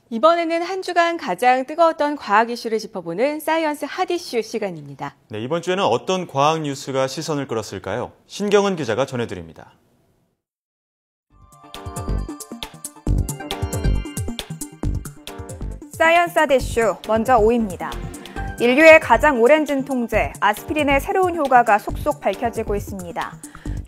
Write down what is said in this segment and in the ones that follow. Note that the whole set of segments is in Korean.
이번에는 한 주간 가장 뜨거웠던 과학 이슈를 짚어보는 사이언스 핫 이슈 시간입니다. 네, 이번 주에는 어떤 과학 뉴스가 시선을 끌었을까요? 신경은 기자가 전해드립니다. 사이언스 핫 이슈, 먼저 5위입니다. 인류의 가장 오랜 진통제, 아스피린의 새로운 효과가 속속 밝혀지고 있습니다.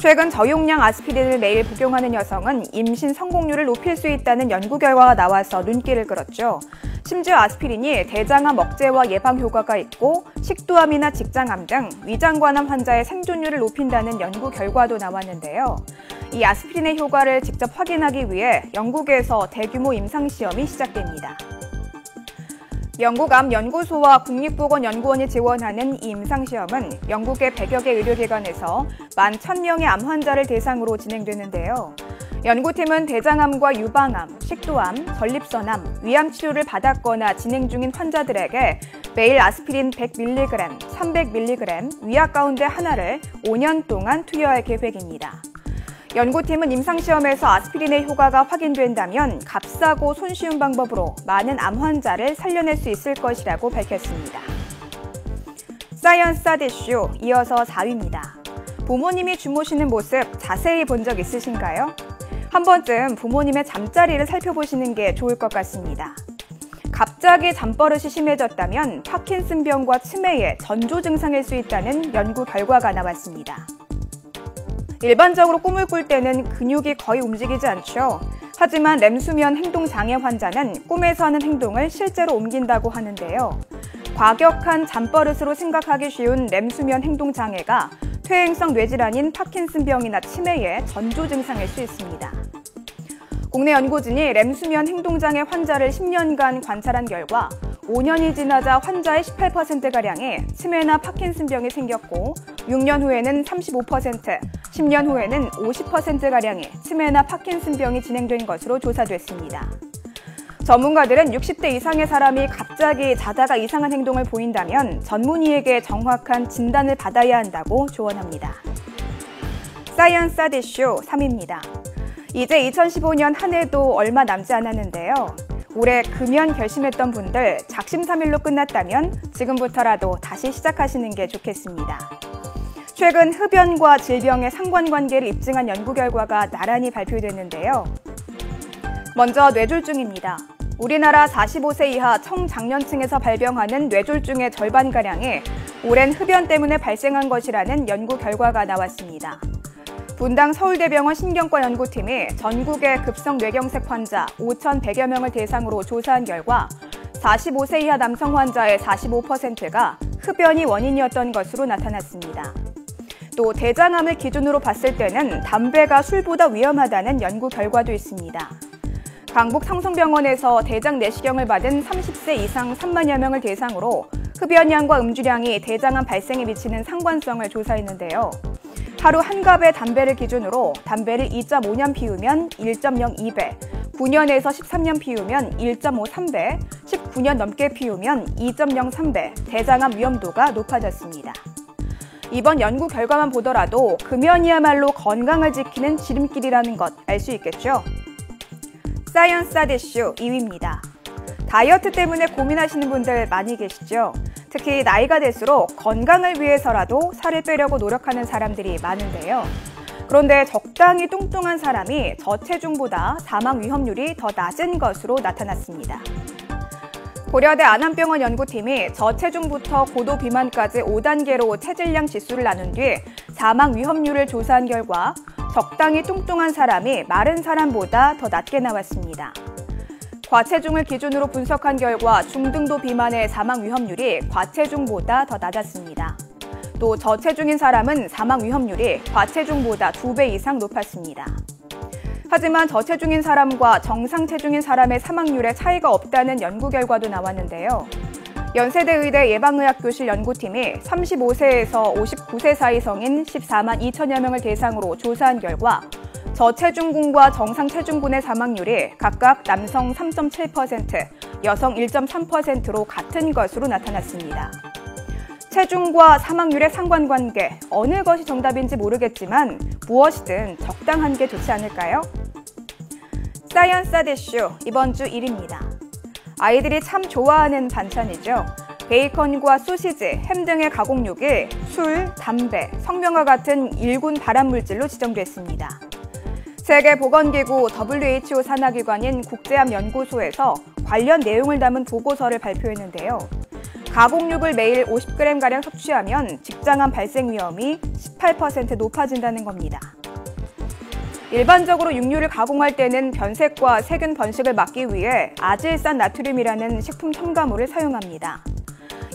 최근 저용량 아스피린을 매일 복용하는 여성은 임신 성공률을 높일 수 있다는 연구 결과가 나와서 눈길을 끌었죠. 심지어 아스피린이 대장암 억제와 예방 효과가 있고 식도암이나 직장암 등 위장관암 환자의 생존율을 높인다는 연구 결과도 나왔는데요. 이 아스피린의 효과를 직접 확인하기 위해 영국에서 대규모 임상시험이 시작됩니다. 영국 암연구소와 국립보건연구원이 지원하는 이 임상시험은 영국의 100여 개 의료기관에서 11,000명의 암 환자를 대상으로 진행되는데요. 연구팀은 대장암과 유방암, 식도암, 전립선암, 위암 치료를 받았거나 진행 중인 환자들에게 매일 아스피린 100mg, 300mg, 위약 가운데 하나를 5년 동안 투여할 계획입니다. 연구팀은 임상시험에서 아스피린의 효과가 확인된다면 값싸고 손쉬운 방법으로 많은 암 환자를 살려낼 수 있을 것이라고 밝혔습니다. 사이언스 핫 이슈, 이어서 4위입니다. 부모님이 주무시는 모습 자세히 본 적 있으신가요? 한 번쯤 부모님의 잠자리를 살펴보시는 게 좋을 것 같습니다. 갑자기 잠버릇이 심해졌다면 파킨슨병과 치매의 전조 증상일 수 있다는 연구 결과가 나왔습니다. 일반적으로 꿈을 꿀 때는 근육이 거의 움직이지 않죠. 하지만 렘수면 행동장애 환자는 꿈에서 하는 행동을 실제로 옮긴다고 하는데요. 과격한 잠버릇으로 생각하기 쉬운 렘수면 행동장애가 퇴행성 뇌질환인 파킨슨병이나 치매의 전조 증상일 수 있습니다. 국내 연구진이 렘수면 행동장애 환자를 10년간 관찰한 결과 5년이 지나자 환자의 18%가량이 치매나 파킨슨병이 생겼고 6년 후에는 35%, 10년 후에는 50%가량이 치매나 파킨슨병이 진행된 것으로 조사됐습니다. 전문가들은 60대 이상의 사람이 갑자기 자다가 이상한 행동을 보인다면 전문의에게 정확한 진단을 받아야 한다고 조언합니다. 사이언스 핫 이슈 3위입니다. 이제 2015년 한 해도 얼마 남지 않았는데요. 올해 금연 결심했던 분들 작심삼일로 끝났다면 지금부터라도 다시 시작하시는 게 좋겠습니다. 최근 흡연과 질병의 상관관계를 입증한 연구 결과가 나란히 발표됐는데요. 먼저 뇌졸중입니다. 우리나라 45세 이하 청장년층에서 발병하는 뇌졸중의 절반가량이 오랜 흡연 때문에 발생한 것이라는 연구 결과가 나왔습니다. 분당 서울대병원 신경과 연구팀이 전국의 급성뇌경색 환자 5,100여 명을 대상으로 조사한 결과 45세 이하 남성 환자의 45%가 흡연이 원인이었던 것으로 나타났습니다. 또 대장암을 기준으로 봤을 때는 담배가 술보다 위험하다는 연구 결과도 있습니다. 강북 성성병원에서 대장 내시경을 받은 30세 이상 3만여 명을 대상으로 흡연량과 음주량이 대장암 발생에 미치는 상관성을 조사했는데요. 하루 한 갑의 담배를 기준으로 담배를 2.5년 피우면 1.02배, 9년에서 13년 피우면 1.53배, 19년 넘게 피우면 2.03배, 대장암 위험도가 높아졌습니다. 이번 연구 결과만 보더라도 금연이야말로 건강을 지키는 지름길이라는 것 알 수 있겠죠? 사이언스 핫 이슈 2위입니다. 다이어트 때문에 고민하시는 분들 많이 계시죠? 특히 나이가 들수록 건강을 위해서라도 살을 빼려고 노력하는 사람들이 많은데요. 그런데 적당히 뚱뚱한 사람이 저체중보다 사망 위험률이 더 낮은 것으로 나타났습니다. 고려대 안암병원 연구팀이 저체중부터 고도 비만까지 5단계로 체질량 지수를 나눈 뒤 사망 위험률을 조사한 결과 적당히 뚱뚱한 사람이 마른 사람보다 더 낮게 나왔습니다. 과체중을 기준으로 분석한 결과 중등도 비만의 사망 위험률이 과체중보다 더 낮았습니다. 또 저체중인 사람은 사망 위험률이 과체중보다 2배 이상 높았습니다. 하지만 저체중인 사람과 정상 체중인 사람의 사망률에 차이가 없다는 연구 결과도 나왔는데요. 연세대 의대 예방의학교실 연구팀이 35세에서 59세 사이 성인 14만 2천여 명을 대상으로 조사한 결과 저체중군과 정상 체중군의 사망률이 각각 남성 3.7%, 여성 1.3%로 같은 것으로 나타났습니다. 체중과 사망률의 상관관계, 어느 것이 정답인지 모르겠지만 무엇이든 적당한 게 좋지 않을까요? 사이언스 핫 이슈, 이번 주 1위입니다. 아이들이 참 좋아하는 반찬이죠. 베이컨과 소시지, 햄 등의 가공육이 술, 담배, 성병과 같은 일군 발암물질로 지정됐습니다. 세계보건기구 WHO 산하기관인 국제암연구소에서 관련 내용을 담은 보고서를 발표했는데요. 가공육을 매일 50g가량 섭취하면 직장암 발생 위험이 18% 높아진다는 겁니다. 일반적으로 육류를 가공할 때는 변색과 세균 번식을 막기 위해 아질산 나트륨이라는 식품 첨가물을 사용합니다.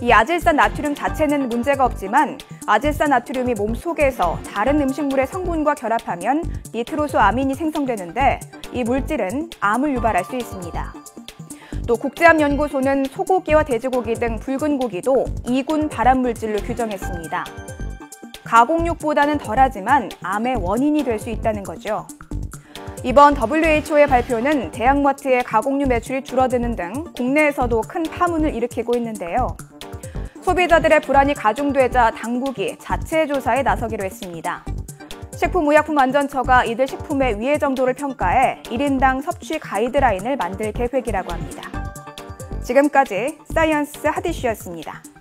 이 아질산 나트륨 자체는 문제가 없지만 아질산 나트륨이 몸속에서 다른 음식물의 성분과 결합하면 니트로소아민이 생성되는데 이 물질은 암을 유발할 수 있습니다. 또 국제암연구소는 소고기와 돼지고기 등 붉은 고기도 2군 발암물질로 규정했습니다. 가공육보다는 덜하지만 암의 원인이 될 수 있다는 거죠. 이번 WHO의 발표는 대형마트의 가공육 매출이 줄어드는 등 국내에서도 큰 파문을 일으키고 있는데요. 소비자들의 불안이 가중되자 당국이 자체 조사에 나서기로 했습니다. 식품의약품안전처가 이들 식품의 위해 정도를 평가해 1인당 섭취 가이드라인을 만들 계획이라고 합니다. 지금까지 사이언스 하디슈였습니다.